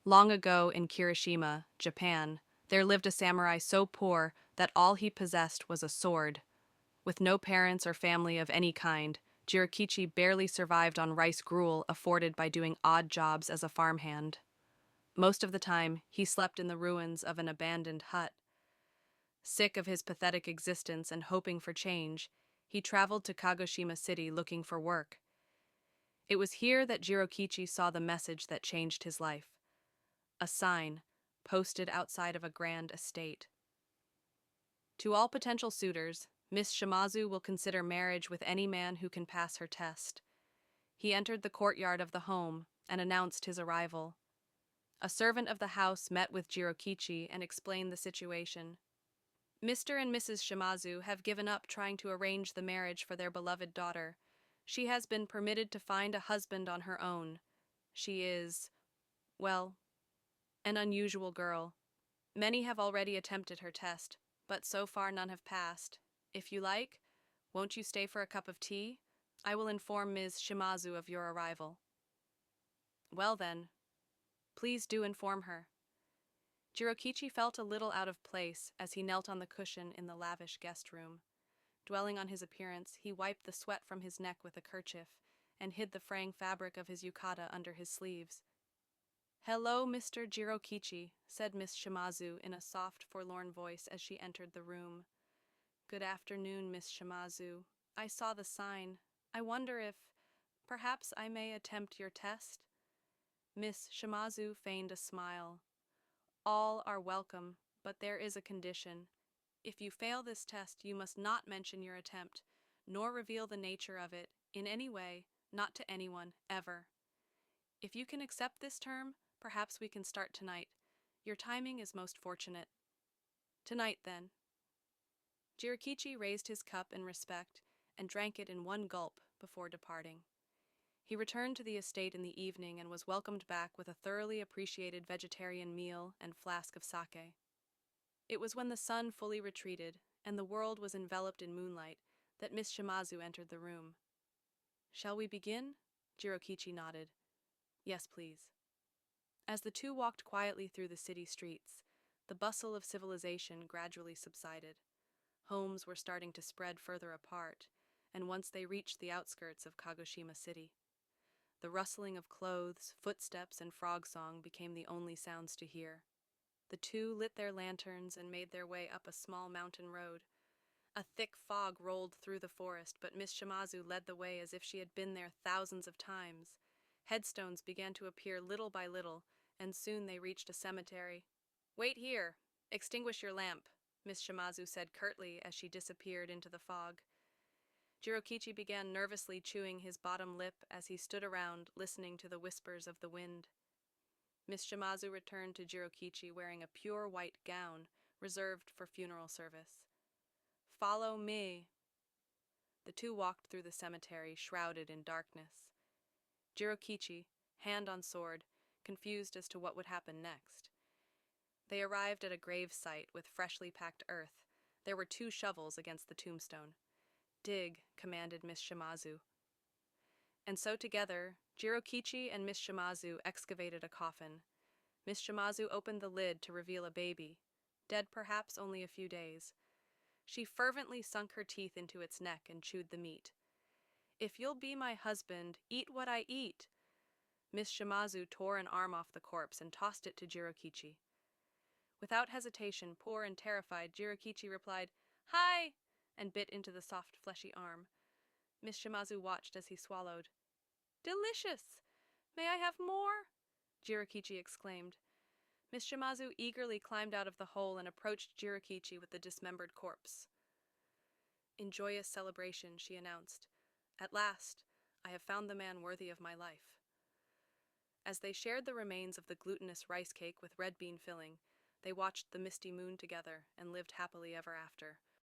Long ago in Kirishima, Japan, there lived a samurai so poor that all he possessed was a sword. With no parents or family of any kind, Jirakichi barely survived on rice gruel afforded by doing odd jobs as a farmhand. Most of the time, he slept in the ruins of an abandoned hut. Sick of his pathetic existence and hoping for change, he traveled to Kagoshima City looking for work. It was here that Jirokichi saw the message that changed his life. A sign, posted outside of a grand estate. To all potential suitors, Miss Shimazu will consider marriage with any man who can pass her test. He entered the courtyard of the home and announced his arrival. A servant of the house met with Jirokichi and explained the situation. Mr. and Mrs. Shimazu have given up trying to arrange the marriage for their beloved daughter. She has been permitted to find a husband on her own. She is, well, an unusual girl. Many have already attempted her test, but so far none have passed. If you like, won't you stay for a cup of tea? I will inform Ms. Shimazu of your arrival. Well then, please do inform her. Jirokichi felt a little out of place as he knelt on the cushion in the lavish guest room. Dwelling on his appearance, he wiped the sweat from his neck with a kerchief and hid the fraying fabric of his yukata under his sleeves. "Hello, Mr. Jirokichi," said Miss Shimazu in a soft, forlorn voice as she entered the room. "Good afternoon, Miss Shimazu. I saw the sign. I wonder if, perhaps I may attempt your test?" Miss Shimazu feigned a smile. "All are welcome, but there is a condition. If you fail this test, you must not mention your attempt, nor reveal the nature of it, in any way, not to anyone, ever. If you can accept this term, perhaps we can start tonight. Your timing is most fortunate. Tonight, then." Jirakichi raised his cup in respect and drank it in one gulp before departing. He returned to the estate in the evening and was welcomed back with a thoroughly appreciated vegetarian meal and flask of sake. It was when the sun fully retreated and the world was enveloped in moonlight that Miss Shimazu entered the room. "Shall we begin?" Jirokichi nodded. "Yes, please." As the two walked quietly through the city streets, the bustle of civilization gradually subsided. Homes were starting to spread further apart, and once they reached the outskirts of Kagoshima City, the rustling of clothes, footsteps, and frog song became the only sounds to hear. The two lit their lanterns and made their way up a small mountain road. A thick fog rolled through the forest, but Miss Shimazu led the way as if she had been there thousands of times. Headstones began to appear little by little, and soon they reached a cemetery. "Wait here. Extinguish your lamp," Miss Shimazu said curtly as she disappeared into the fog. Jirokichi began nervously chewing his bottom lip as he stood around, listening to the whispers of the wind. Miss Shimazu returned to Jirokichi wearing a pure white gown, reserved for funeral service. "Follow me." The two walked through the cemetery, shrouded in darkness. Jirokichi, hand on sword, confused as to what would happen next. They arrived at a grave site with freshly packed earth. There were 2 shovels against the tombstone. "Dig," commanded Miss Shimazu. And so together, Jirokichi and Miss Shimazu excavated a coffin. Miss Shimazu opened the lid to reveal a baby, dead perhaps only a few days. She fervently sunk her teeth into its neck and chewed the meat. "If you'll be my husband, eat what I eat." Miss Shimazu tore an arm off the corpse and tossed it to Jirokichi. Without hesitation, poor and terrified, Jirokichi replied, "Hi!" and bit into the soft, fleshy arm. Miss Shimazu watched as he swallowed. "Delicious! May I have more?" Jirokichi exclaimed. Miss Shimazu eagerly climbed out of the hole and approached Jirokichi with the dismembered corpse. In joyous celebration, she announced, "At last, I have found the man worthy of my life." As they shared the remains of the glutinous rice cake with red bean filling, they watched the misty moon together and lived happily ever after.